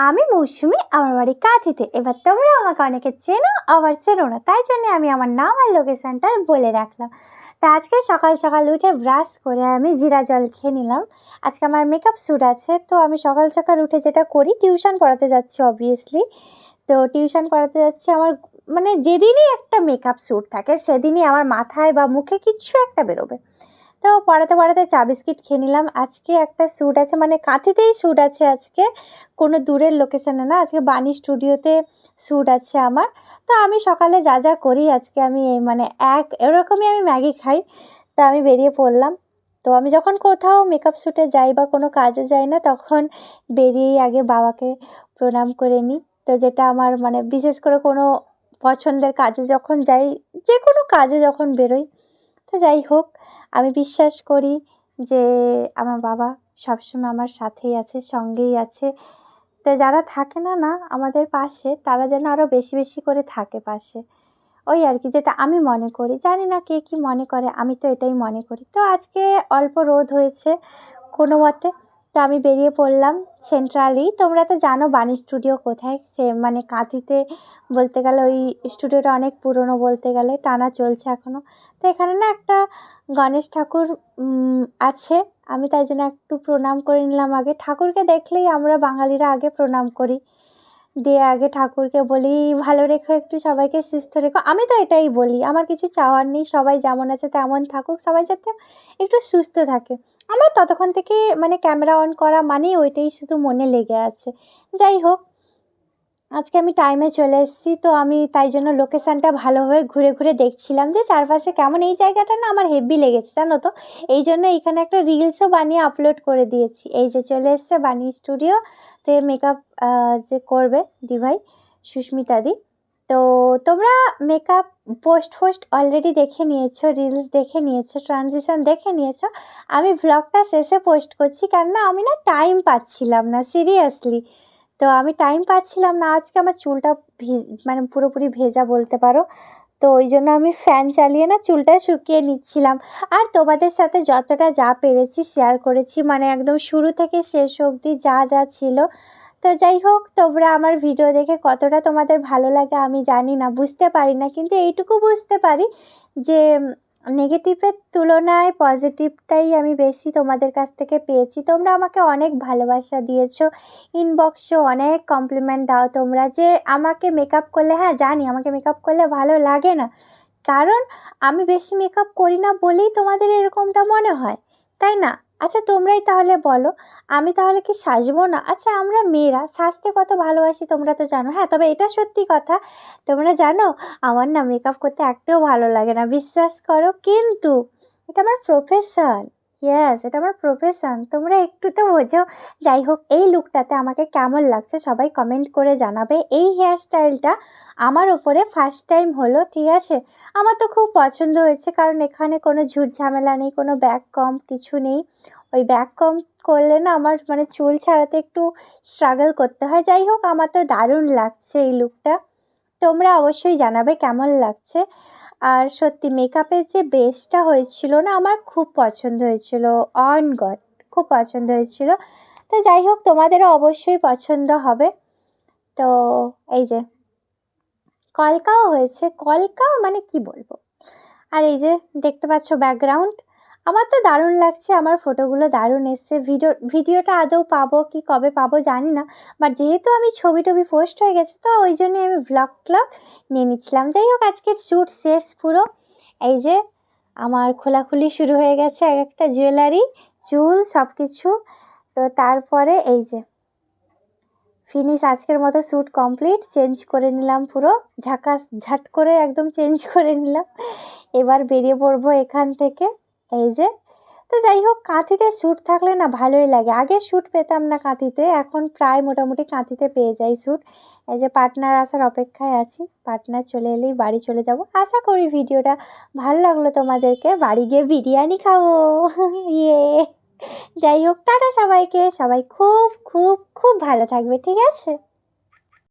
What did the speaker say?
আমি মৌসুমি, আমার বাড়ি কাঁথিতে। এবার তোমরা আমাকে অনেকে চেনো, আবার চেনো না, তাই জন্য আমি আমার নাম আর লোকেশানটা বলে রাখলাম। তা আজকে সকাল সকাল উঠে ব্রাশ করে আমি জিরা জল খেয়ে নিলাম। আজকে আমার মেকআপ শ্যুট আছে, তো আমি সকাল সকাল উঠে যেটা করি, টিউশন পড়াতে যাচ্ছি অবভিয়াসলি। তো টিউশন পড়াতে যাচ্ছি, আমার মানে যেদিনই একটা মেকআপ শ্যুট থাকে সেদিনই আমার মাথায় বা মুখে কিছু একটা বেরোবে। তো পড়াতে পড়াতে চা বিস্কিট খেয়ে নিলাম। আজকে একটা শ্যুট আছে, মানে কাঁথিতেই শ্যুট আছে আজকে, কোনো দূরের লোকেশানে না। আজকে বাণী স্টুডিওতে শ্যুট আছে আমার। তো আমি সকালে যা যা করি আজকে আমি এই মানে এরকমই আমি ম্যাগি খাই। তো আমি বেরিয়ে পড়লাম। তো আমি যখন কোথাও মেকআপ শ্যুটে যাই বা কোনো কাজে যাই না, তখন বেরিয়েই আগে বাবাকে প্রণাম করে নিই। তো যেটা আমার মানে বিশেষ করে কোনো পছন্দের কাজে যখন যাই, যে কোনো কাজে যখন বেরোই, তো যাই হোক, আমি বিশ্বাস করি যে আমার বাবা সবসময় আমার সাথেই আছে, সঙ্গেই আছে। তো যারা থাকে না না আমাদের পাশে, তারা যেন আরও বেশি বেশি করে থাকে পাশে। ওই আর কি, যেটা আমি মনে করি। জানি না কে কী মনে করে, আমি তো এটাই মনে করি। তো আজকে অল্প রোদ হয়েছে কোনো মতে, তো আমি বেরিয়ে পড়লাম সেন্ট্রালি। তোমরা তো জানো বাণী স্টুডিও কোথায়, সে মানে কাঁথিতে বলতে গেলে ওই স্টুডিওটা অনেক পুরনো, বলতে গেলে টানা চলছে এখনও। তো এখানে না একটা গণেশ ঠাকুর আছে, আমি তাই জন্য একটু প্রণাম করে নিলাম। আগে ঠাকুরকে দেখলেই আমরা বাঙালিরা আগে প্রণাম করি, দিয়ে আগে ঠাকুরকে বলি ভালো রেখো, একটু সবাইকে সুস্থ রেখো। আমি তো এটাই বলি, আমার কিছু চাওয়ার নেই, সবাই যেমন আছে তেমন থাকুক, সবাই যাতে একটু সুস্থ থাকে। আমার ততক্ষণ থেকে মানে ক্যামেরা অন করা মানেই ওইটাই শুধু মনে লেগে আছে। যাই হোক, আজকে আমি টাইমে চলে এসেছি, তো আমি তাই জন্য লোকেশানটা ভালোভাবে ঘুরে ঘুরে দেখছিলাম যে চারপাশে কেমন। এই জায়গাটা না আমার হেভি লেগেছে জানো তো, এই জন্য এইখানে একটা রিলসও বানিয়ে আপলোড করে দিয়েছি। এই যে চলে এসছে বাণী স্টুডিওতে মেকআপ যে করবে দিভাই, সুস্মিতাদি। তো তোমরা মেকআপ পোস্ট অলরেডি দেখে নিয়েছো, রিলস দেখে নিয়েছো, ট্রানজিশন দেখে নিয়েছো। আমি ভ্লগটা শেষে পোস্ট করছি, কেননা আমি না টাইম পাচ্ছিলাম না সিরিয়াসলি। তো আমি টাইম পাচ্ছিলাম না। আজকে আমার চুলটা মানে পুরোপুরি ভেজা বলতে পারো। তো ওই জন্য আমি ফ্যান চালিয়ে না চুলটা শুকিয়ে নিচ্ছিলাম। আর তোমাদের সাথে যতটা যা পেরেছি শেয়ার করেছি, মানে একদম শুরু থেকে শেষ অবধি যা যা ছিল। তো যাই হোক, তোমরা আমার ভিডিও দেখে কতটা তোমাদের ভালো লাগে আমি জানি না, বুঝতে পারি না, কিন্তু এইটুকু বুঝতে পারি যে নেগেটিভের তুলনায় পজিটিভটাই আমি বেশি তোমাদের কাছ থেকে পেয়েছি। তোমরা আমাকে অনেক ভালোবাসা দিয়েছো, ইনবক্সেও অনেক কমপ্লিমেন্ট দাও তোমরা, যে আমাকে মেকআপ করলে, হ্যাঁ জানি আমাকে মেকআপ করলে ভালো লাগে না, কারণ আমি বেশি মেকআপ করি না বলেই তোমাদের এরকমটা মনে হয়, তাই না? আচ্ছা তোমরাই তাহলে বলো, আমি তাহলে কি সাজবো না? আচ্ছা আমরা মেয়েরা সাজতে কত ভালোবাসি তোমরা তো জানো। হ্যাঁ, তবে এটা সত্যি কথা, তোমরা জানো আমার না মেকআপ করতে একটুও ভালো লাগে না, বিশ্বাস করো। কিন্তু এটা আমার প্রফেশন, ইয়েস এটা আমার প্রফেশন, তোমরা একটু তো বোঝো। যাই হোক, এই লুকটাতে আমাকে কেমন লাগছে সবাই কমেন্ট করে জানাবে। এই হেয়ার স্টাইলটা আমার ওপরে ফার্স্ট টাইম হলো, ঠিক আছে? আমার তো খুব পছন্দ হয়েছে, কারণ এখানে কোনো ঝুট ঝামেলা নেই, কোনো ব্যাক কম কিছু নেই। ওই ব্যাক কম করলে না আমার মানে চুল ছাড়াতে একটু স্ট্রাগল করতে হয়। যাই হোক, আমার তো দারুণ লাগছে এই লুকটা, তোমরা অবশ্যই জানাবে কেমন লাগছে। আর সত্যি মেকআপের যে বেসটা হয়েছিল না, আমার খুব পছন্দ হয়েছিল, অন গড খুব পছন্দ হয়েছিল। তো যাই হোক, তোমাদেরও অবশ্যই পছন্দ হবে। তো এই যে কলকাও হয়েছে, কলকা মানে কি বলবো। আর এই যে দেখতে পাচ্ছ ব্যাকগ্রাউন্ড, আমার তো দারুণ লাগছে, আমার ফটোগুলো দারুণ এসছে। ভিডিওটা আদৌ পাবো কি কবে পাবো জানি না, বাট যেহেতু আমি ছবি টবি পোস্ট হয়ে গেছে, তো ওই জন্যই আমি ব্লগ নিয়ে নিচ্ছিলাম। যাই হোক, আজকের শ্যুট শেষ পুরো। এই যে আমার খোলাখুলি শুরু হয়ে গেছে, এক একটা জুয়েলারি, চুল সব কিছু। তো তারপরে এই যে ফিনিশ, আজকের মতো শ্যুট কমপ্লিট, চেঞ্জ করে নিলাম পুরো, ঝাকাস ঝাট করে একদম চেঞ্জ করে নিলাম। এবার বেরিয়ে পড়বো এখান থেকে, এই যে। তো যাই হোক, কাঁথিতে শ্যুট থাকলে না ভালোই লাগে। আগে শ্যুট পেতাম না কাঁথিতে, এখন প্রায় মোটামুটি কাঁথিতে পেয়ে যাই শ্যুট। এই যে পার্টনার আসার অপেক্ষায় আছি, পার্টনার চলে এলেই বাড়ি চলে যাব। আশা করি ভিডিওটা ভালো লাগলো তোমাদেরকে, বাড়ি গিয়ে বিরিয়ানি খাবো ইয়ে। যাই হোক, টাটা সবাইকে, সবাই খুব খুব খুব ভালো থাকবে, ঠিক আছে?